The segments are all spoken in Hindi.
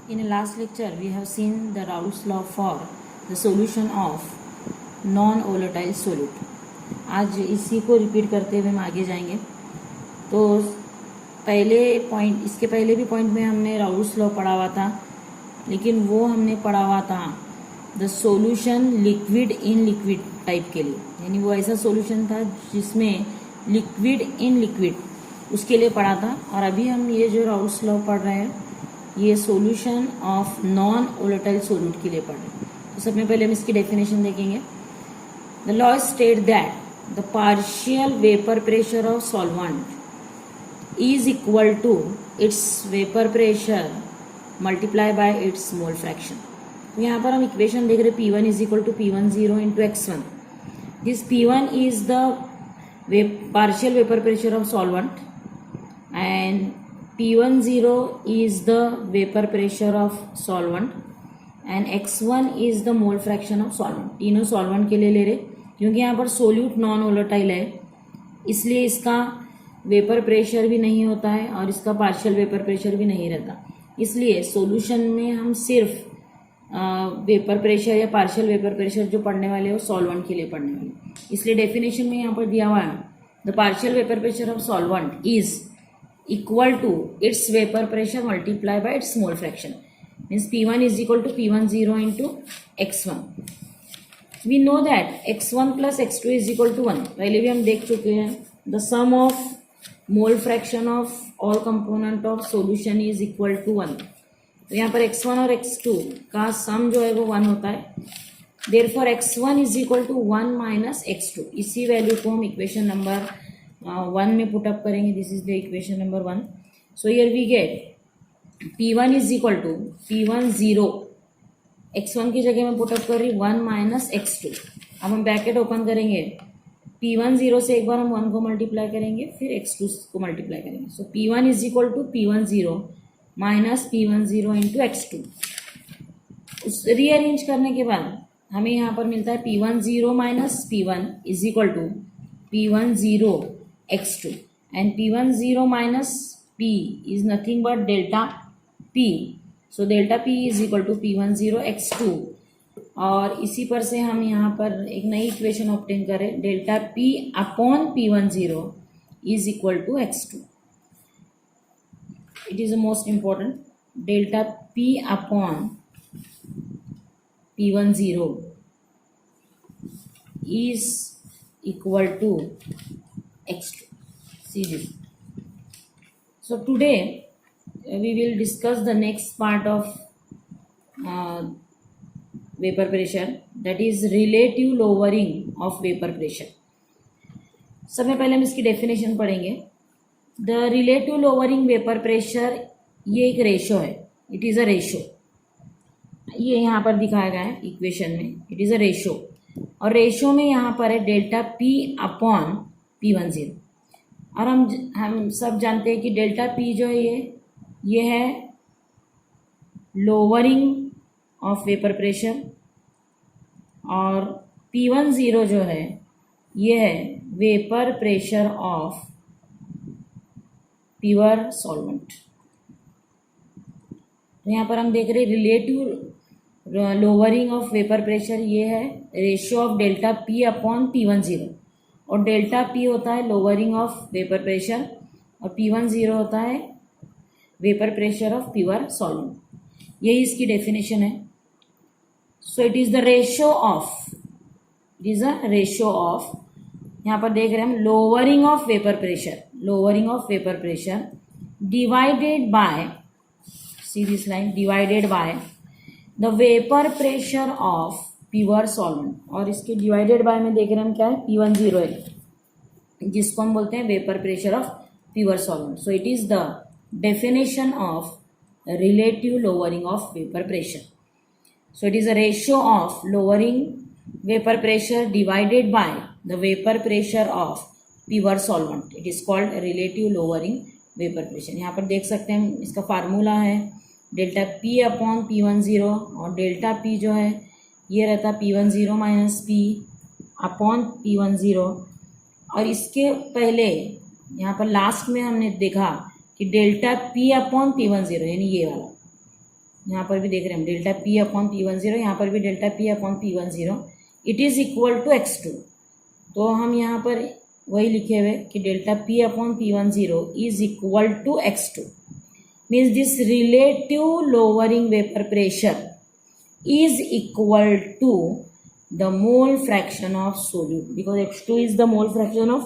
In a last lecture, we have seen the Raoult's law for the solution of non-volatile solute. आज इसी को रिपीट करते हुए हम आगे जाएंगे. तो पहले पॉइंट, इसके पहले भी पॉइंट में हमने राउल्ट्स लॉ पढ़ा हुआ था, लेकिन वो हमने पढ़ा हुआ था the solution liquid in liquid type के लिए, यानी वो ऐसा सॉल्यूशन था जिसमें लिक्विड इन लिक्विड, उसके लिए पढ़ा था. और अभी हम ये जो राउल्ट्स लॉ पढ़ रहे हैं ये solution of non volatile solute के लिए पढ़ रहे हैं. तो सबसे पहले हम इसकी डेफिनेशन देखेंगे. The law state that the partial vapour pressure of solvent is equal to its vapour pressure multiply by its mole fraction. तो यहाँ पर हम इक्वेशन देख रहे हैं P1 is equal to P10 into X1. This P1 is the partial vapour pressure of solvent and P10 is the vapor pressure of solvent and X1 is the mole fraction of solvent. तीनों solvent के लिए ले रहे, क्योंकि यहाँ पर solute non volatile है, इसलिए इसका वेपर प्रेशर भी नहीं होता है और इसका पार्शियल वेपर प्रेशर भी नहीं रहता. इसलिए सॉल्यूशन में हम सिर्फ वेपर प्रेशर या पार्शियल वेपर प्रेशर जो पढ़ने वाले हैं वो सॉल्वेंट के लिए पढ़ने वाले. इसलिए डेफिनेशन में यहाँ पर दिया हुआ है the partial vapour pressure of solvent is equal to its vapor pressure multiplied by its mole fraction. Means P1 is equal to P10 into X1. We know that X1 plus X2 is equal to 1. पहले भी हम देख चुके हैं. The sum of mole fraction of all component of solution is equal to 1. तो यहाँ पर X1 और X2 का सम जो है वो 1 होता है. Therefore X1 is equal to 1 minus X2. इसी वैल्यू को हम इक्वेशन नंबर 1 में पुट अप करेंगे. This is the equation number 1. So here we get P1 is equal to P10. X1 की जगह में पुट अप कर रही 1 माइनस X2. अब हम ब्रैकेट ओपन करेंगे. P10 से एक बार हम 1 को मल्टीप्लाई करेंगे, फिर X2 को मल्टीप्लाई करेंगे. So P1 is equal to P10 minus P10 into X2. उस रीअरेंज करने के बाद हमें यहाँ पर मिलता है P10 minus P1 is equal to P10 X2 and P10 minus P is nothing but delta P. So delta P is equal to P10 X2. और इसी पर से हम यहाँ पर एक नई इक्वेशन ऑब्टेन करें. Delta P upon P10 is equal to X2. It is the most important. Delta P upon P10 is equal to X2. See this. So today we will discuss the next part of vapor pressure, that is relative lowering of vapor pressure. सबसे पहले हम इसकी डेफिनेशन पढ़ेंगे. The relative lowering vapour pressure ये एक रेशो है. It is a ratio. ये यहाँ पर दिखाया गया है इक्वेशन में. इट इज़ अ रेशो और रेशो में यहाँ पर है डेल्टा P अपॉन P10. और हम सब जानते हैं कि डेल्टा P जो है ये है लोअरिंग ऑफ वेपर प्रेशर और P10 जो है ये है vapour pressure of pure solvent. यहाँ पर हम देख रहे हैं relative lowering of vapour pressure ये है ratio of delta P upon P10. और डेल्टा P होता है लोअरिंग ऑफ वेपर प्रेशर और P10 होता है vapour pressure of pure solvent. यही इसकी डेफिनेशन है. सो it is the ratio of, it is a ratio of, यहाँ पर देख रहे हैं हम lowering of vapour pressure, lowering of vapour pressure divided by, see this line, divided by the vapour pressure of pure solvent. और इसके डिवाइडेड बाय में देख रहे हैं हम क्या है P10 है जिसको हम बोलते हैं vapour pressure of pure solvent. So it is the definition of relative lowering of vapour pressure. So it is a ratio of lowering vapour pressure divided by the vapour pressure of pure solvent. It is called relative lowering vapour pressure. यहाँ पर देख सकते हैं इसका फार्मूला है डेल्टा P अपॉन P10 और डेल्टा P जो है ये रहता P10 minus P upon P10. और इसके पहले यहाँ पर लास्ट में हमने देखा कि डेल्टा P अपॉन P10 यानी ये वाला यहाँ पर भी देख रहे हैं हम डेल्टा P अपॉन P10, यहाँ पर भी delta P upon P10 it is equal to x2। तो हम यहाँ पर वही लिखे हुए कि delta P upon P10 is equal to x2, means this relative lowering vapour pressure is equal to the mole fraction of solute, because x2 is the mole fraction of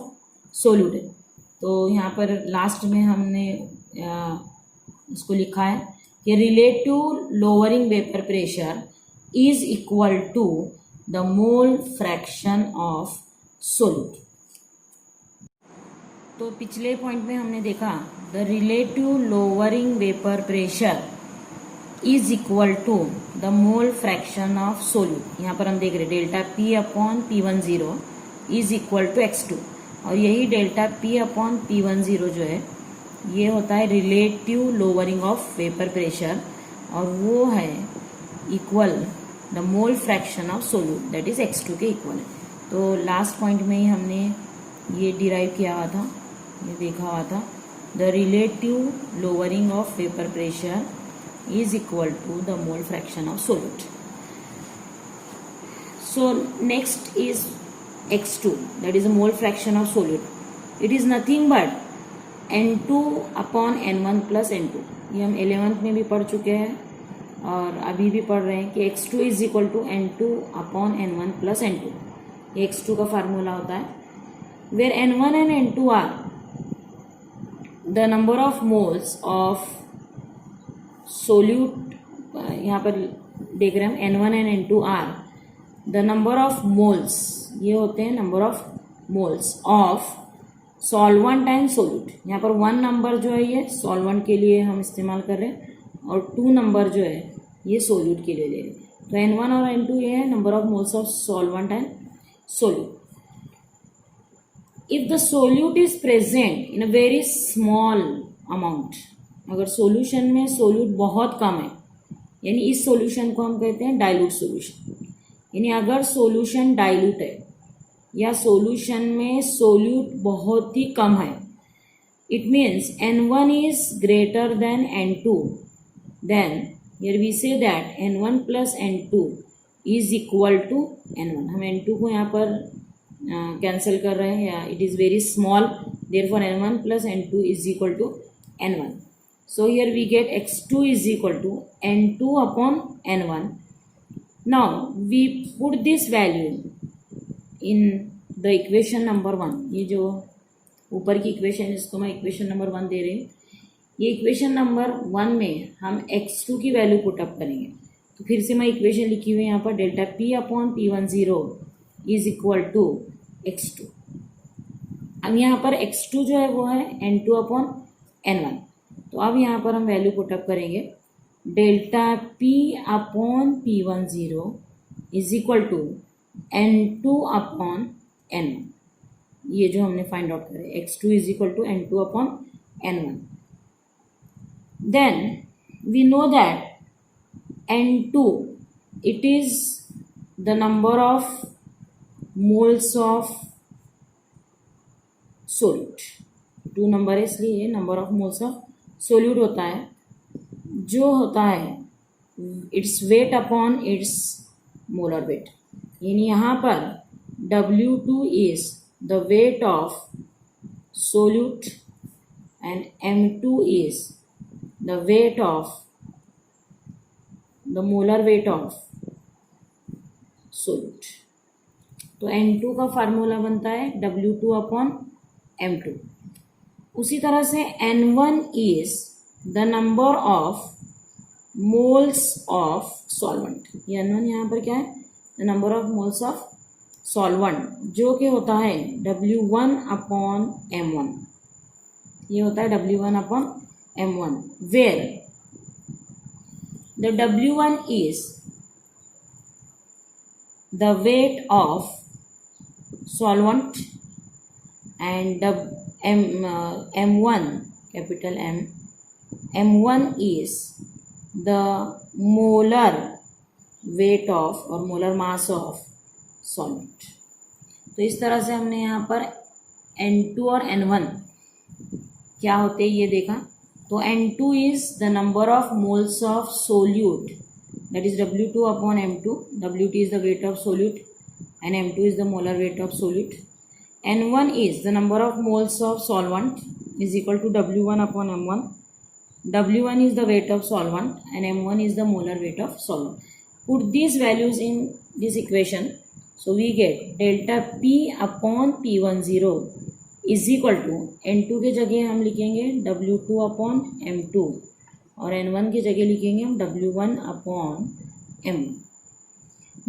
solute। तो यहाँ पर लास्ट में हमने इसको लिखा है कि relative lowering vapour pressure is equal to the mole fraction of solute. तो पिछले पॉइंट में हमने देखा the relative lowering vapour pressure is equal to the mole fraction of solute. यहाँ पर हम देख रहे हैं delta P upon P10 is equal to x2, और यही डेल्टा P अपॉन P10 जो है ये होता है relative lowering of vapour pressure, और वो है equal the mole fraction of solute, that is x2 के इक्वल है। तो लास्ट पॉइंट में ही हमने ये डिराइव किया हुआ था, ये देखा हुआ था, the relative lowering of vapour pressure is equal to the mole fraction of solute. So next is x2, that is the mole fraction of solute. It is nothing but n2 upon n1 plus n2। ये हम 11th में भी पढ़ चुके हैं और अभी भी पढ़ रहे हैं कि x2 is equal to n2 upon n1 plus n2। ये x2 का फार्मूला होता है, where n1 and n2 are the number of moles of solute. यहाँ पर देख रहे हैं हम n1 and n2 are the number of moles, ये होते हैं number of moles of solvent and solute. यहाँ पर 1 नंबर जो है ये सॉल्वेंट के लिए हम इस्तेमाल कर रहे हैं और 2 नंबर जो है ये सोल्यूट के लिए ले रहे हैं। तो n1 और n2 ये है number of moles of solvent and solute. If the solute is present in a very small amount, अगर सॉल्यूशन में सोल्यूट बहुत कम है, यानी इस सॉल्यूशन को हम कहते हैं डाइल्यूट सॉल्यूशन। यानी अगर सॉल्यूशन डाइल्यूट है या सॉल्यूशन में सोल्यूट बहुत ही कम है, it means n1 is greater than n2, then here we say that n1 plus n2 is equal to n1। हम n2 को यहाँ पर कैंसिल कर रहे हैं, या it is very small, therefore n1 plus n2 is equal to n1। So here we get x2 is equal to n2 upon n1. Now we put this value in the equation number 1। ये जो ऊपर की इक्वेशन इसको मैं इक्वेशन नंबर 1 दे रही हूँ, ये इक्वेशन नंबर 1 में हम x2 की वैल्यू पुट अप करेंगे। तो फिर से मैं इक्वेशन लिखी हुई है यहाँ पर delta P upon P10 is equal to x2। अब यहाँ पर x2 जो है वो है n2 अपॉन n1। तो अब यहाँ पर हम वैल्यू पुट अप करेंगे, delta P upon P10 is equal to n2 upon n1। ये जो हमने फाइंड आउट करे x2 is equal to n2 upon n1। Then we know that n2 it is the number of moles of solute. 2 number है इसलिए ये number of moles of solute होता है, जो होता है it's weight upon its molar weight. यानी यहाँ पर W2 is the weight of solute and M2 is the weight of the molar weight of solute. तो N2 का फार्मूला बनता है W2 अपॉन M2। उसी तरह से N1 is the number of moles of solvent. ये N1 यहाँ पर क्या है, the number of moles of solvent, जो कि होता है W1 अपॉन M1। ये होता है W1 upon M1, where the W1 is the weight of solvent and the M1 capital M1 is the molar weight of or molar mass of solvent। तो इस तरह से हमने यहाँ पर N2 और N1 क्या होते हैं ये देखा। तो N2 is the number of moles of solute, that is W2 upon M2. Wt is the weight of solute and M2 is the molar weight of solute. N1 is the number of moles of solvent is equal to W1 upon M1. W1 is the weight of solvent and M1 is the molar weight of solvent. Put these values in this equation. So we get delta P upon P10 is equal to N2 के जगह हम लिखेंगे W2 upon M2 और N1 की जगह लिखेंगे हम W1 upon M.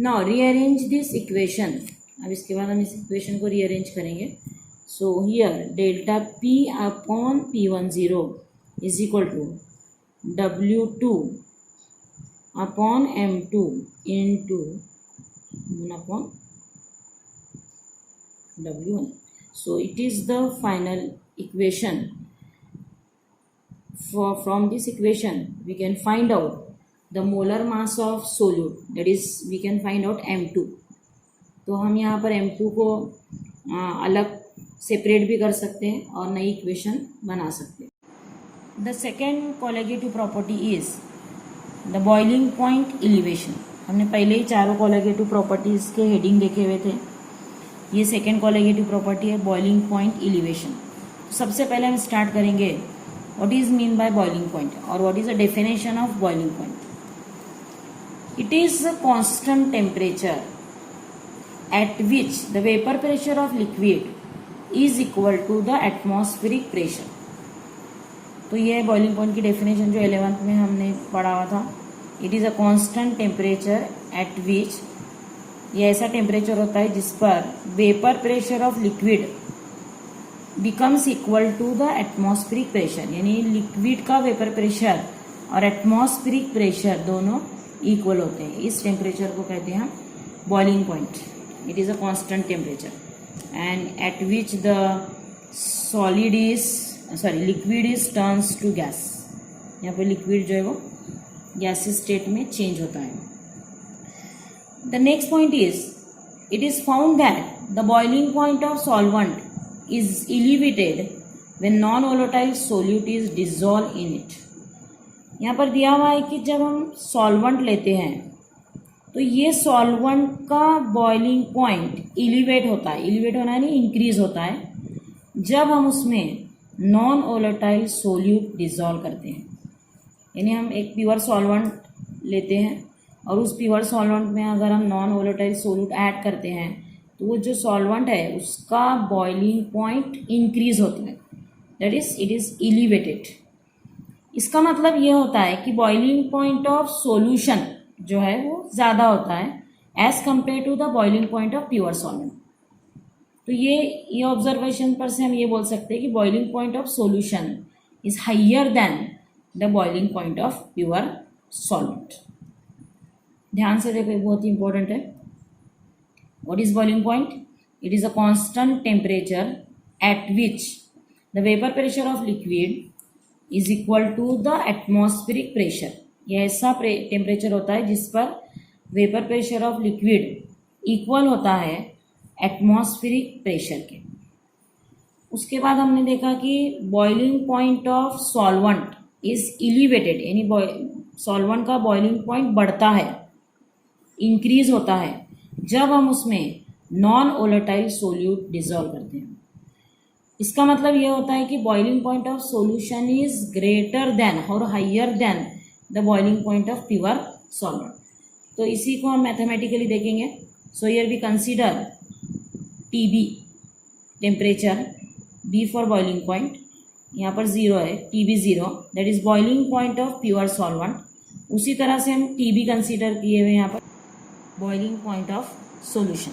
Now rearrange this equation. अब इसके बाद हम इस इक्वेशन को रीअरेंज करेंगे. So here delta P upon P10 is equal to W2 upon M2 into 1 upon W1. So it is the final equation. From this equation we can find out the molar mass of solute, that is we can find out M2. तो हम यहाँ पर M2 को अलग सेपरेट भी कर सकते हैं और नई इक्वेशन बना सकते हैं. The second colligative property is the boiling point elevation. हमने पहले ही चारों कोलिगेटिव प्रॉपर्टीज के हेडिंग देखे हुए थे. ये सेकेंड कोलिगेटिव प्रॉपर्टी है बॉइलिंग पॉइंट एलिवेशन. सबसे पहले हम स्टार्ट करेंगे what is mean by boiling point or what is the definition of boiling point. It is a constant temperature at which the vapor pressure of liquid is equal to the atmospheric pressure. तो ये boiling point की definition जो 11th में हमने पढ़ा हुआ था. It is a constant temperature at which, ये ऐसा टेम्परेचर होता है जिस पर vapour pressure of liquid becomes equal to the atmospheric pressure. यानी लिक्विड का वेपर प्रेशर और एटमॉस्फेरिक प्रेशर दोनों इक्वल होते हैं. इस टेम्परेचर को कहते हैं हम boiling point. It is a constant temperature and at which the liquid is turns to gas. यहाँ पर लिक्विड जो है वो गैसेस स्टेट में चेंज होता है. The next point is it is found that the boiling point of solvent is elevated when non-volatile solute is dissolved in it. यहाँ पर दिया हुआ है कि जब हम सॉल्वेंट लेते हैं तो ये सॉल्वेंट का बॉइलिंग पॉइंट एलिवेट होता है. एलिवेट होना है नहीं, इंक्रीज होता है जब हम उसमें नॉन वोलेटाइल सोल्यूट डिसॉल्व करते हैं. यानी हम एक प्योर सॉल्वेंट लेते हैं और उस प्योर सॉल्वेंट में अगर हम नॉन वोलेटाइल सोल्यूट ऐड करते हैं तो वो जो सॉल्वेंट है उसका बॉइलिंग पॉइंट इंक्रीज होता है. That is it is elevated. इसका मतलब ये होता है कि बॉइलिंग पॉइंट ऑफ सॉल्यूशन जो है वो ज़्यादा होता है as compare to the boiling point of pure solvent. तो ये ऑब्जर्वेशन पर से हम ये बोल सकते हैं कि boiling point of solution is higher than the boiling point of pure solvent. ध्यान से देखो, बहुत ही इंपॉर्टेंट है. What is boiling point? It is a constant temperature at which the vapor pressure of liquid is equal to the atmospheric pressure. यह ऐसा टेम्परेचर होता है जिस पर vapour pressure of liquid equal होता है एटमॉस्फेरिक प्रेशर के. उसके बाद हमने देखा कि boiling point of solvent is elevated. यानी सॉल्वेंट का बॉइलिंग पॉइंट बढ़ता है, इंक्रीज होता है जब हम उसमें नॉन वोलेटाइल सोल्यूट डिसॉल्व करते हैं. इसका मतलब यह होता है कि boiling point of solution is greater than और higher than the boiling point of pure solvent. तो इसी को हम मैथमेटिकली देखेंगे. So here we consider TB temperature, B for boiling point. यहाँ पर 0 है, TB 0, that is boiling point of pure solvent. उसी तरह से हम TB कंसीडर किए हुए यहाँ पर बॉइलिंग पॉइंट ऑफ सॉल्यूशन.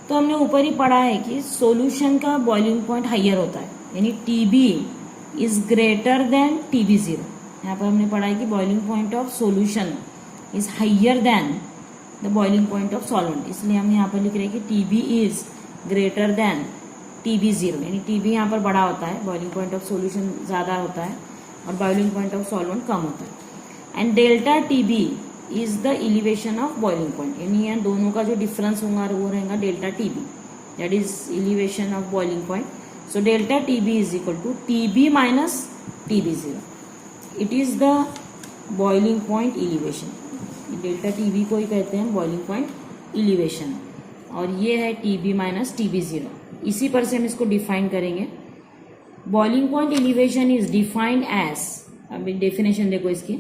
तो हमने ऊपर ही पढ़ा है कि सॉल्यूशन का बॉइलिंग पॉइंट हाइयर होता है. यानी TB is greater then TB0. यहाँ पर हमने पढ़ा है कि boiling point of solution is higher than the boiling point of solvent. इसलिए हम यहाँ पर लिख रहे हैं कि TB is greater then TB0. यानी TB यहाँ पर बड़ा होता है, बॉइलिंग पॉइंट ऑफ सॉल्यूशन ज़्यादा होता है और बॉइलिंग पॉइंट ऑफ सॉल्वेंट कम होता है. And delta TB is the elevation of boiling point. यानी यहाँ दोनों का जो डिफरेंस होगा वो रहेगा delta TB, that is elevation of boiling point. So delta TB is equal to TB minus TB0. It is the boiling point elevation. Delta TB को ही कहते हैं बॉइलिंग पॉइंट एलिवेशन, और ये है TB माइनस TB0. इसी पर से हम इसको डिफाइन करेंगे. Boiling point elevation is defined as, अब डेफिनेशन देखो इसकी.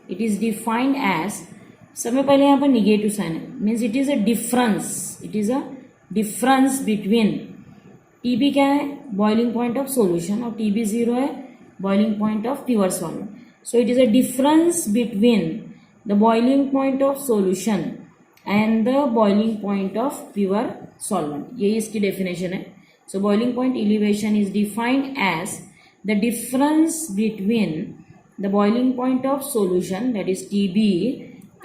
इट इज डिफाइंड एज, सबसे पहले यहाँ पर निगेटिव साइन है, means it is a difference. It is a difference between, TB क्या है, बॉइलिंग पॉइंट ऑफ सोल्यूशन, और TB0 है boiling point of pure solvent. So it is a difference between the boiling point of solution and the boiling point of pure solvent. यही इसकी डेफिनेशन है. So boiling point elevation is defined as the difference between the boiling point of solution, that is TB,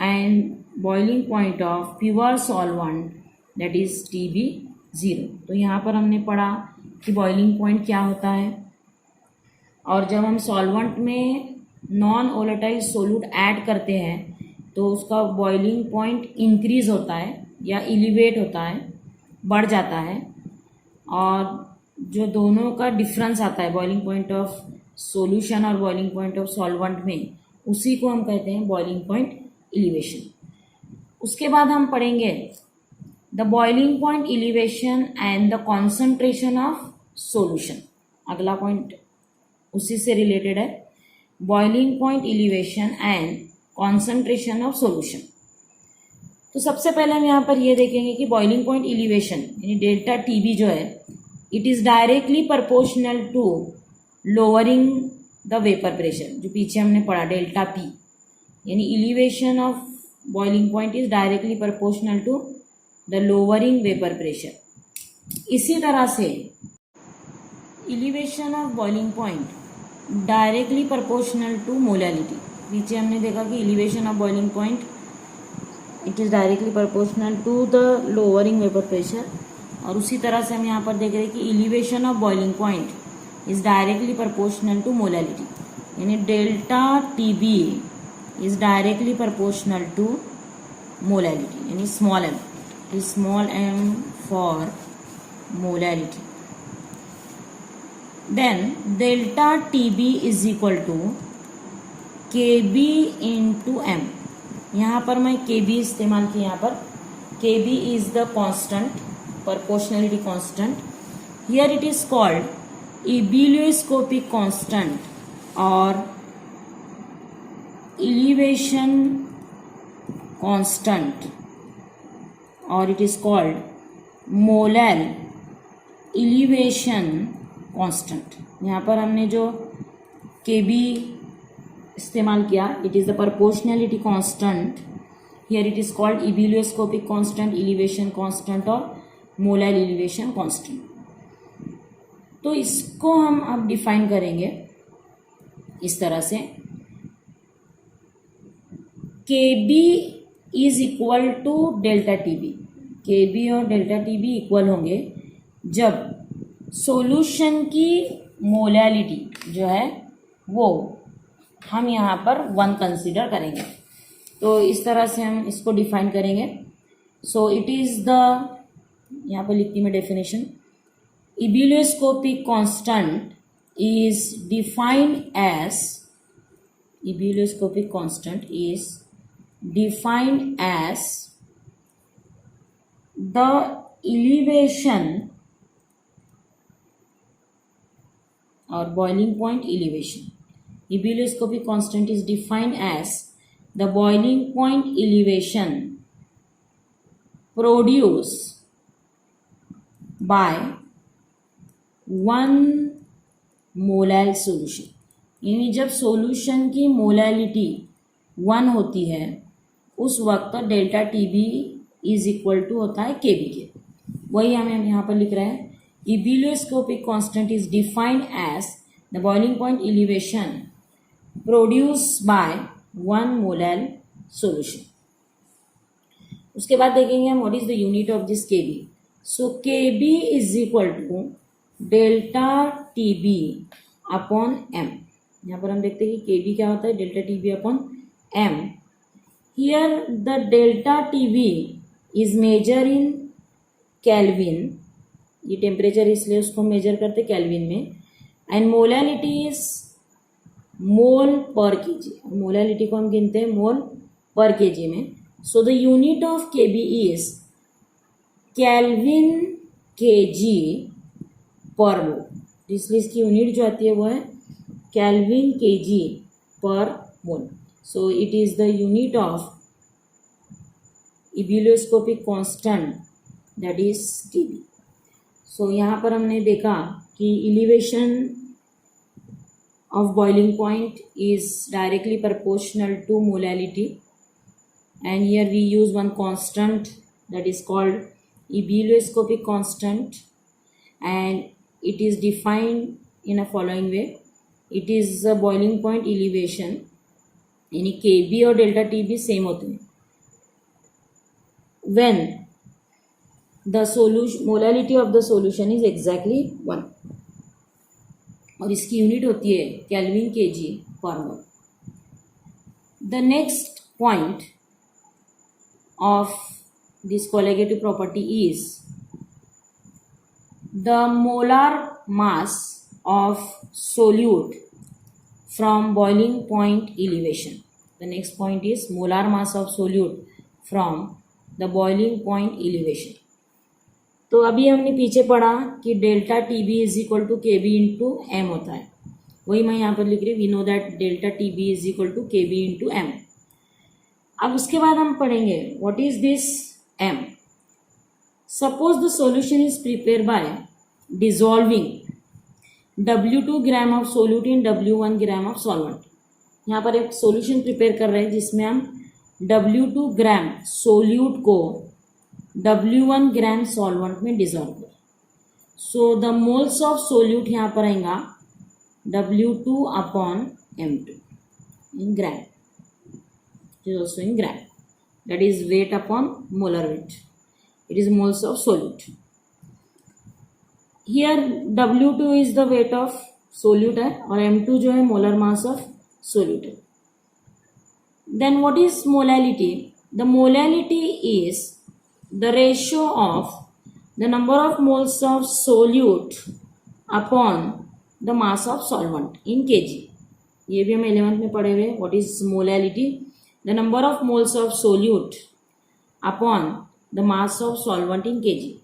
and boiling point of pure solvent, that is TB0. तो यहाँ पर हमने पढ़ा कि बॉइलिंग पॉइंट क्या होता है, और जब हम सॉल्वेंट में नॉन वोलेटाइल सोल्यूट ऐड करते हैं तो उसका बॉइलिंग पॉइंट इंक्रीज होता है या एलिवेट होता है, बढ़ जाता है, और जो दोनों का डिफरेंस आता है बॉइलिंग पॉइंट ऑफ सोल्यूशन और बॉइलिंग पॉइंट ऑफ सॉल्वेंट में, उसी को हम कहते हैं बॉइलिंग पॉइंट एलिवेशन. उसके बाद हम पढ़ेंगे the boiling point elevation and the concentration of solution. अगला पॉइंट उसी से रिलेटेड है, boiling point elevation and concentration of solution. तो सबसे पहले हम यहाँ पर ये देखेंगे कि बॉइलिंग पॉइंट एलिवेशन यानी डेल्टा TB जो है, it is directly proportional to lowering the vapour pressure. जो पीछे हमने पढ़ा डेल्टा P, यानी elevation of boiling point is directly proportional to the lowering vapour pressure. इसी तरह से elevation of boiling point directly proportional to molality. नीचे हमने देखा कि elevation of boiling point it is directly proportional to the lowering vapour pressure, और उसी तरह से हम यहाँ पर देख रहे हैं कि elevation of boiling point is directly proportional to molality, यानी delta TB is directly proportional to molality, यानी small m for molality. Then delta TB is equal to KB into M. यहाँ पर मैं KB इस्तेमाल किया. यहाँ पर KB is the constant, proportionality constant. Here it is called ebullioscopic constant or elevation constant, or it is called molar elevation constant. यहाँ पर हमने जो KB इस्तेमाल किया, it is the proportionality constant. Here it is called ebullioscopic constant, elevation constant और मोलर एलिवेशन कांस्टेंट. तो इसको हम अब डिफाइन करेंगे इस तरह से, KB is equal to delta TB. KB और डेल्टा TB इक्वल होंगे जब सॉल्यूशन की मोलैलिटी जो है वो हम यहाँ पर 1 कंसीडर करेंगे. तो इस तरह से हम इसको डिफाइन करेंगे. सो इट इज़ द, यहाँ पर लिखती मैं definition, ebullioscopic constant is defined as, ebullioscopic constant is defined as the elevation or boiling point elevation. Ebullioscopic constant is defined as the boiling point elevation produced by 1 मोलैल solution. यानी जब सॉल्यूशन की मोलैलिटी 1 होती है उस वक्त delta TB is equal to होता है KB के. वही हमें यहाँ पर लिख रहे हैं, ebullioscopic constant is defined as the boiling point elevation produced by 1 molar solution. उसके बाद देखेंगे हम what is the unit of this KB. So KB is equal to delta TB upon M. यहाँ पर हम देखते हैं कि KB क्या होता है, delta TB upon M. Here the delta TB is measure in kelvin. ये टेम्परेचर इसलिए उसको मेजर करते केल्विन में. एंड मोलैलिटी इज मोल पर केजी, मोलैलिटी को हम गिनते हैं मोल पर केजी में. So the unit of KB is kelvin KG per मोल. इसलिए इसकी यूनिट जो आती है वो है kelvin KG per mole. So it is the unit of ebullioscopic constant, that is KB. So यहाँ पर हमने देखा कि एलिवेशन of boiling point is directly proportional to molality, and here we use one constant that is called ebullioscopic constant, and it is defined in a following way. It is the boiling point elevation, यानी kb और delta tb सेम होते हैं when the solution molality of the solution is exactly 1, और इसकी यूनिट होती है kelvin KG per mole. The next point of this colligative property is the molar mass of solute from boiling point elevation. The next point is molar mass of solute from the boiling point elevation. तो अभी हमने पीछे पढ़ा कि delta T B is equal to K B into M होता है, वही मैं यहाँ पर लिख रही हूँ. We know that delta T B is equal to K B into M. अब उसके बाद हम पढ़ेंगे what is this M. Suppose the solution is prepare by dissolving W2 gram of solute in W1 gram of solvent. यहाँ पर एक सॉल्यूशन प्रिपेयर कर रहे हैं जिसमें हम W2 ग्राम सोल्यूट को W1 ग्राम सॉल्वेंट में डिजॉल्व करें. सो द मोल्स ऑफ सोल्यूट यहाँ पर आएगा W2 upon M2 in gram. It is also in gram. That is weight upon molar weight. It is moles of solute. Here W2 is the weight of solute है और M2 जो है molar mass of solute है. Then what is molality? The molality is the ratio of the number of moles of solute upon the mass of solvent in kg. ये भी हम 11th में पढ़े हुए. What is molality? The number of moles of solute upon the mass of solvent in kg.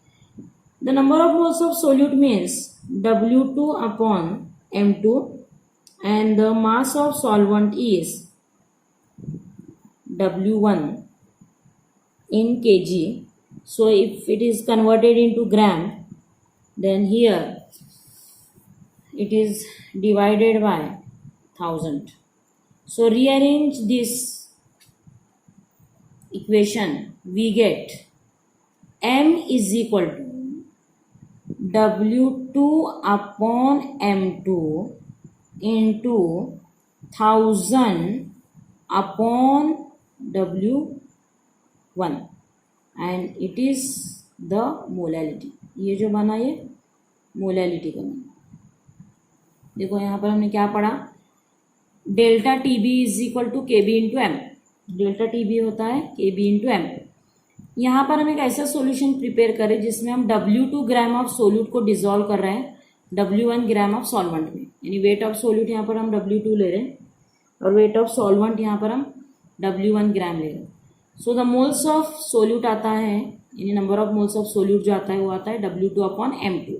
The number of moles of solute means W2 upon M2, and the mass of solvent is W1 in kg. So if it is converted into gram, then here it is divided by 1000. So rearrange this equation, we get M is equal to W2 upon M2 into 1000 upon W1, and it is the molality. ये जो बना ये मोलैलिटी का बना. देखो यहाँ पर हमने क्या पढ़ा, delta T B is equal to K B into M. Delta T B होता है के बी इंटू एम. यहाँ पर हम एक ऐसा सॉल्यूशन प्रिपेयर करें जिसमें हम W2 ग्राम ऑफ सोल्यूट को डिजोल्व कर रहे हैं W1 ग्राम ऑफ सॉल्वेंट में. यानी वेट ऑफ सोल्यूट यहाँ पर हम W2 ले रहे हैं और वेट ऑफ सॉल्वेंट यहाँ पर हम W1 ग्राम ले रहे हैं. So the moles of solute आता है, यानी number of moles of solute जो आता है वो आता है W2 upon M2,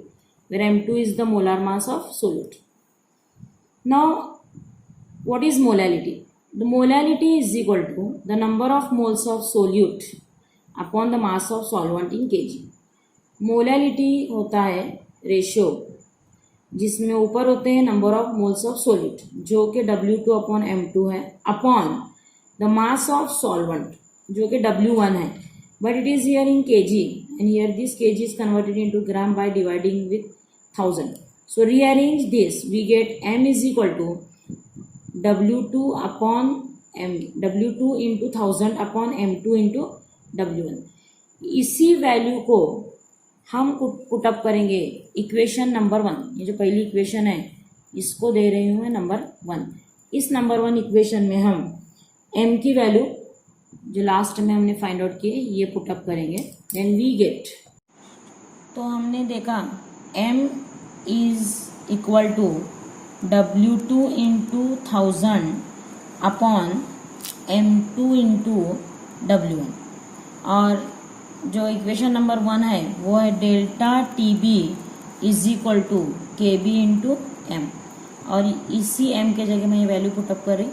where M2 is the molar mass of solute. Now what is molality? The molality is equal to the number of moles of solute upon the mass of solvent in KG. Molality होता है रेशियो जिसमें ऊपर होते हैं number of moles of solute जो कि W2 अपॉन M2 है, upon the mass of solvent जो कि W1 है, but it is here in KG, and here this KG is converted into gram by dividing with 1000. So rearrange this, we get M is equal to W2 upon M, W2 into 1000 upon M2 into W1. इसी वैल्यू को हम पुटअप करेंगे इक्वेशन नंबर 1. ये जो पहली इक्वेशन है इसको दे रही हूँ मैं नंबर 1. इस नंबर 1 इक्वेशन में हम m की वैल्यू जो लास्ट में हमने फाइंड आउट की ये पुटअप करेंगे, देन वी गेट. तो हमने देखा m is equal to W2 into 1000 upon M2 into W1। और जो इक्वेशन नंबर 1 है वो है delta TB is equal to KB into M, और इसी m के जगह मैं ये वैल्यू पुटअप कर रही।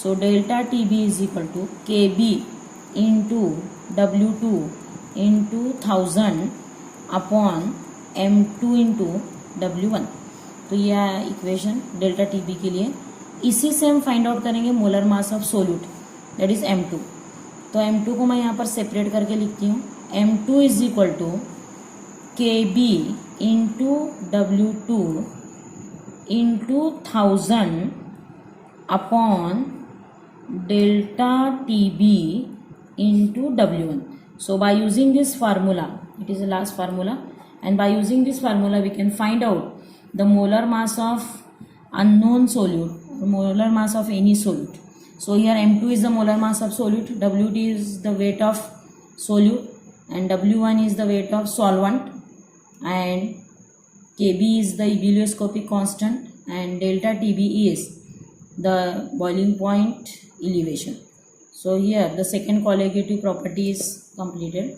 So delta TB is equal to KB into W2 into 1000 upon M2 into W1। तो यह इक्वेशन डेल्टा TB के लिए। इसी से हम फाइंड आउट करेंगे molar mass of solute, that is M2। तो M2 को मैं यहाँ पर सेपरेट करके लिखती हूँ। M2 is equal to KB into W2 into 1000 upon delta TB into W1. So by using this formula, it is the last formula, and by using this formula we can find out the molar mass of unknown solute, molar mass of any solute. So here M2 is the molar mass of solute, WT is the weight of solute, and W1 is the weight of solvent, and KB is the ebullioscopic constant, and delta TB is the boiling point elevation. So here the second colligative property is completed.